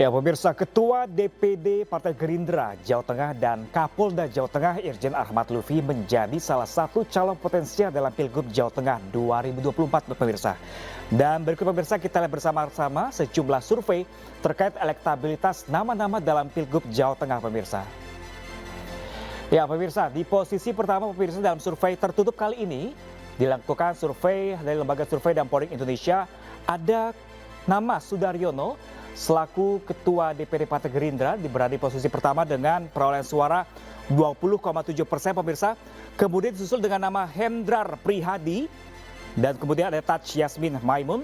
Ya, pemirsa, Ketua DPD Partai Gerindra Jawa Tengah dan Kapolda Jawa Tengah Irjen Ahmad Lutfi menjadi salah satu calon potensial dalam Pilgub Jawa Tengah 2024, pemirsa. Dan berikut pemirsa kita lihat bersama-sama sejumlah survei terkait elektabilitas nama-nama dalam Pilgub Jawa Tengah, pemirsa. Ya, pemirsa, di posisi pertama pemirsa dalam survei tertutup kali ini dilakukan survei dari Lembaga Survei dan Polling Indonesia, ada nama Sudaryono selaku Ketua DPD Partai Gerindra berada di posisi pertama dengan perolehan suara 20,7% pemirsa. Kemudian disusul dengan nama Hendrar Prihadi dan kemudian ada Taj Yasmin Maimun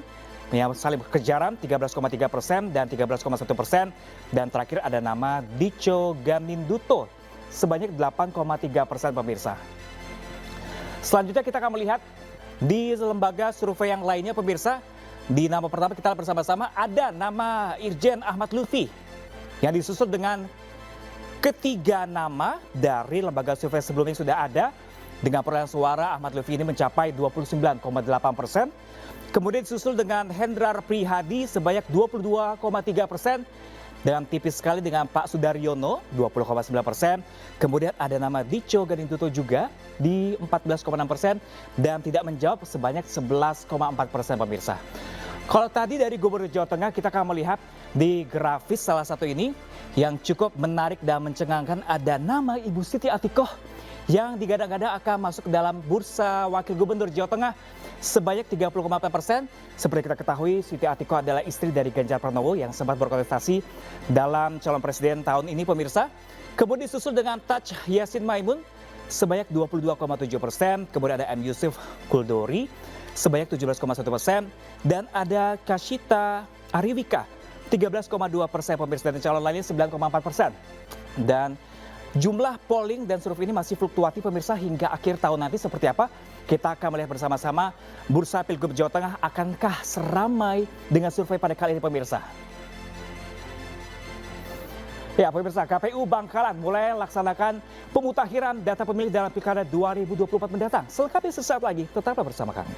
yang saling berkejaran 13,3% dan 13,1%. Dan terakhir ada nama Dico Ganinduto sebanyak 8,3% pemirsa. Selanjutnya kita akan melihat di lembaga survei yang lainnya pemirsa. Di nama pertama kita bersama-sama ada nama Irjen Ahmad Lutfi yang disusul dengan ketiga nama dari lembaga survei sebelumnya yang sudah ada. Dengan perolehan suara Ahmad Lutfi ini mencapai 29,8%. Kemudian disusul dengan Hendrar Prihadi sebanyak 22,3%. Dan tipis sekali dengan Pak Sudaryono 20,9%. Kemudian ada nama Dico Ganinduto juga di 14,6% dan tidak menjawab sebanyak 11,4% pemirsa. Kalau tadi dari Gubernur Jawa Tengah kita akan melihat di grafis salah satu ini yang cukup menarik dan mencengangkan, ada nama Ibu Siti Atikoh yang digadang-gadang akan masuk ke dalam bursa Wakil Gubernur Jawa Tengah sebanyak 30,4%. Seperti kita ketahui, Siti Atikoh adalah istri dari Ganjar Pranowo yang sempat berkontestasi dalam calon presiden tahun ini pemirsa. Kemudian disusul dengan Taj Yassin Maimun sebanyak 22,7%. Kemudian ada M. Yusuf Kuldori sebanyak 17,1%. Dan ada Kashita Ariwika 13,2% pemirsa, dan calon lainnya 9,4%. Dan jumlah polling dan survei ini masih fluktuatif pemirsa hingga akhir tahun nanti seperti apa. Kita akan melihat bersama-sama bursa Pilgub Jawa Tengah akankah seramai dengan survei pada kali ini pemirsa. Ya pemirsa, KPU Bangkalan mulai laksanakan pemutakhiran data pemilih dalam Pilkada 2024 mendatang. Selengkapnya sesaat lagi, tetaplah bersama kami.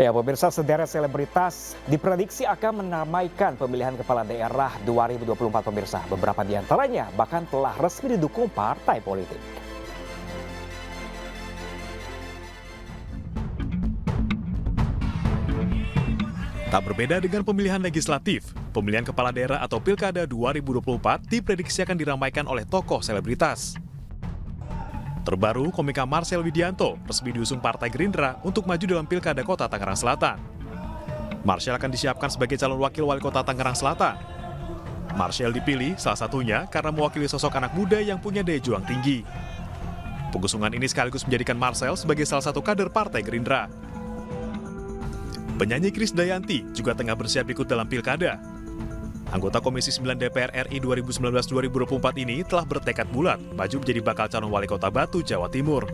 Ya pemirsa, sederet selebritas diprediksi akan menamaikan pemilihan kepala daerah 2024 pemirsa. Beberapa di antaranya bahkan telah resmi didukung partai politik. Tak berbeda dengan pemilihan legislatif, pemilihan kepala daerah atau Pilkada 2024 diprediksi akan diramaikan oleh tokoh selebritas. Terbaru, komika Marcel Widianto resmi diusung Partai Gerindra untuk maju dalam Pilkada Kota Tangerang Selatan. Marcel akan disiapkan sebagai calon wakil wali kota Tangerang Selatan. Marcel dipilih salah satunya karena mewakili sosok anak muda yang punya daya juang tinggi. Pengusungan ini sekaligus menjadikan Marcel sebagai salah satu kader Partai Gerindra. Penyanyi Krisdayanti juga tengah bersiap ikut dalam Pilkada. Anggota Komisi 9 DPR RI 2019-2024 ini telah bertekad bulat maju menjadi bakal calon wali kota Batu, Jawa Timur.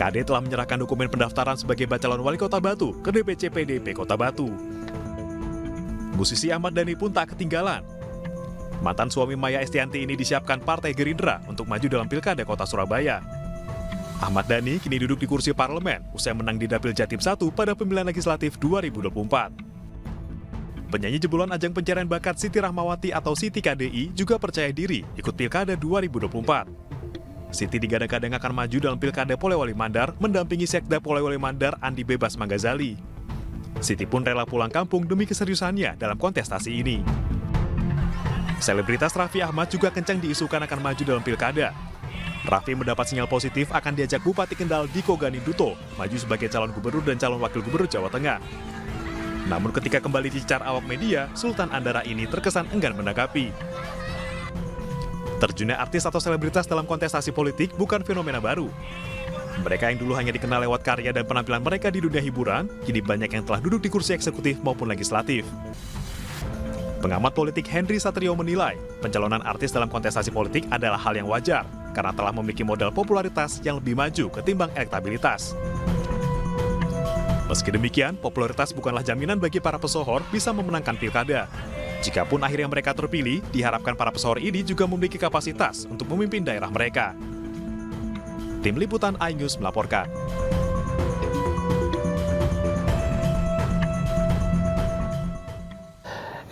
KD telah menyerahkan dokumen pendaftaran sebagai calon wali kota Batu ke DPC PDP Kota Batu. Musisi Ahmad Dhani pun tak ketinggalan. Mantan suami Maya Estianty ini disiapkan Partai Gerindra untuk maju dalam Pilkada Kota Surabaya. Ahmad Dhani kini duduk di kursi parlemen usai menang di Dapil Jatim 1 pada pemilihan legislatif 2024. Penyanyi jebolan ajang pencarian bakat Siti Rahmawati atau Siti KDI juga percaya diri ikut Pilkada 2024. Siti digadang-gadang akan maju dalam Pilkada Polewali Mandar mendampingi Sekda Polewali Mandar Andi Bebas Manggazali. Siti pun rela pulang kampung demi keseriusannya dalam kontestasi ini. Selebritas Raffi Ahmad juga kencang diisukan akan maju dalam Pilkada. Raffi mendapat sinyal positif akan diajak Bupati Kendal Dico Ganinduto maju sebagai calon gubernur dan calon wakil gubernur Jawa Tengah. Namun ketika kembali dicecar awak media, Sultan Andara ini terkesan enggan menanggapi. Terjunnya artis atau selebritas dalam kontestasi politik bukan fenomena baru. Mereka yang dulu hanya dikenal lewat karya dan penampilan mereka di dunia hiburan, kini banyak yang telah duduk di kursi eksekutif maupun legislatif. Pengamat politik Henry Satrio menilai, pencalonan artis dalam kontestasi politik adalah hal yang wajar, karena telah memiliki modal popularitas yang lebih maju ketimbang elektabilitas. Meski demikian, popularitas bukanlah jaminan bagi para pesohor bisa memenangkan pilkada. Jikapun akhirnya mereka terpilih, diharapkan para pesohor ini juga memiliki kapasitas untuk memimpin daerah mereka. Tim Liputan iNews melaporkan.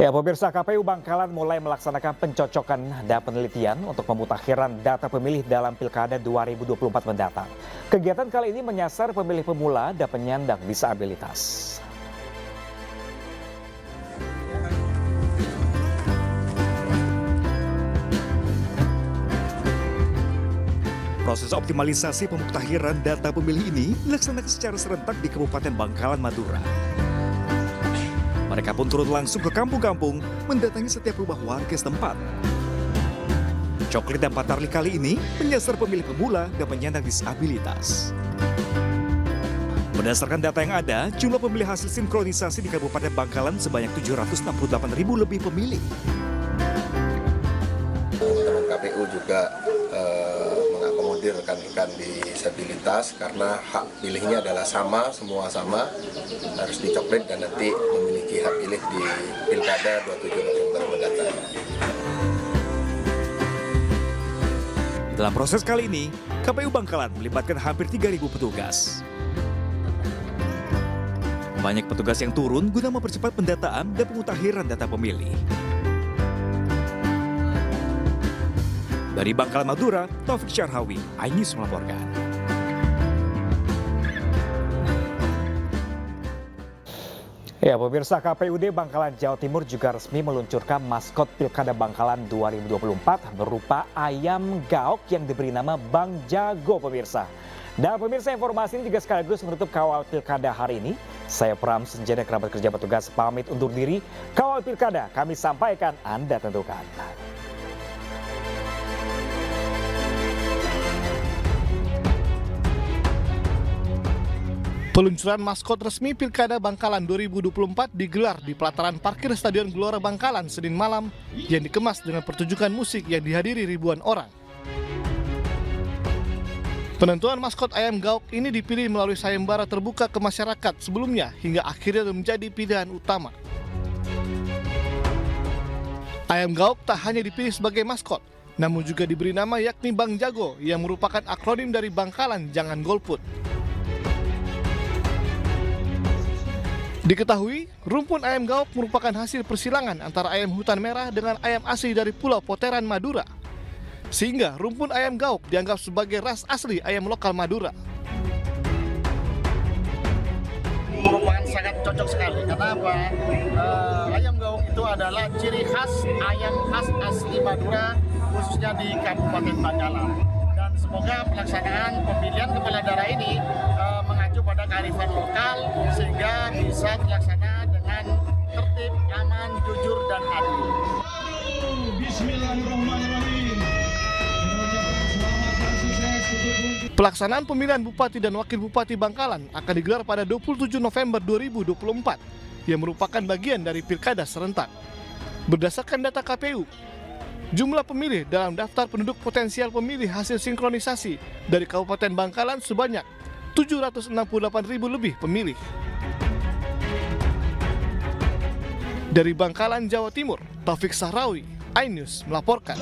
Ya, pemirsa, KPU Bangkalan mulai melaksanakan pencocokan dan penelitian untuk pemutakhiran data pemilih dalam Pilkada 2024 mendatang. Kegiatan kali ini menyasar pemilih pemula dan penyandang disabilitas. Proses optimalisasi pemutakhiran data pemilih ini dilaksanakan secara serentak di Kabupaten Bangkalan, Madura. Mereka pun turun langsung ke kampung-kampung, mendatangi setiap rumah warga setempat. Coklit dan Patarli kali ini menyasar pemilih pemula dan penyandang disabilitas. Berdasarkan data yang ada, jumlah pemilih hasil sinkronisasi di Kabupaten Bangkalan sebanyak 768.000 lebih pemilih. Teman KPU juga mengakomodir rekan-rekan disabilitas karena hak pilihnya adalah sama, semua sama, harus dicoklit dan nanti memiliki hak pilih di Pilkada 27 November mendatang. Dalam proses kali ini, KPU Bangkalan melibatkan hampir 3.000 petugas. Banyak petugas yang turun guna mempercepat pendataan dan pemutakhiran data pemilih. Dari Bangkalan, Madura, Taufik Syarhawi, iNews melaporkan. Ya, pemirsa, KPUD Bangkalan, Jawa Timur juga resmi meluncurkan maskot Pilkada Bangkalan 2024 berupa ayam gaok yang diberi nama Bang Jago, pemirsa. Dan pemirsa, informasi ini juga sekaligus menutup Kawal Pilkada hari ini. Saya Pram Senjana, kerabat kerja petugas, pamit undur diri. Kawal Pilkada kami sampaikan, Anda tentukan. Peluncuran maskot resmi Pilkada Bangkalan 2024 digelar di pelataran parkir Stadion Gelora Bangkalan Senin malam yang dikemas dengan pertunjukan musik yang dihadiri ribuan orang. Penentuan maskot ayam gaok ini dipilih melalui sayembara terbuka ke masyarakat sebelumnya hingga akhirnya menjadi pilihan utama. Ayam gaok tak hanya dipilih sebagai maskot, namun juga diberi nama yakni Bang Jago yang merupakan akronim dari Bangkalan Jangan Golput. Diketahui, rumpun ayam gaok merupakan hasil persilangan antara ayam hutan merah dengan ayam asli dari Pulau Poteran, Madura. Sehingga rumpun ayam gaok dianggap sebagai ras asli ayam lokal Madura. Merupakan sangat cocok sekali, karena apa? Ayam gaok itu adalah ciri khas ayam khas asli Madura, khususnya di Kabupaten Bangkalan. Dan semoga pelaksanaan pemilihan kepala daerah ini mengacu pada kearifan lokal sehingga bisa dilaksanakan dengan tertib, aman, jujur, dan adil. Pelaksanaan pemilihan Bupati dan Wakil Bupati Bangkalan akan digelar pada 27 November 2024 yang merupakan bagian dari Pilkada serentak. Berdasarkan data KPU, jumlah pemilih dalam daftar penduduk potensial pemilih hasil sinkronisasi dari Kabupaten Bangkalan sebanyak 768.000 lebih pemilih. Dari Bangkalan, Jawa Timur, Taufik Syarhawi, iNews melaporkan.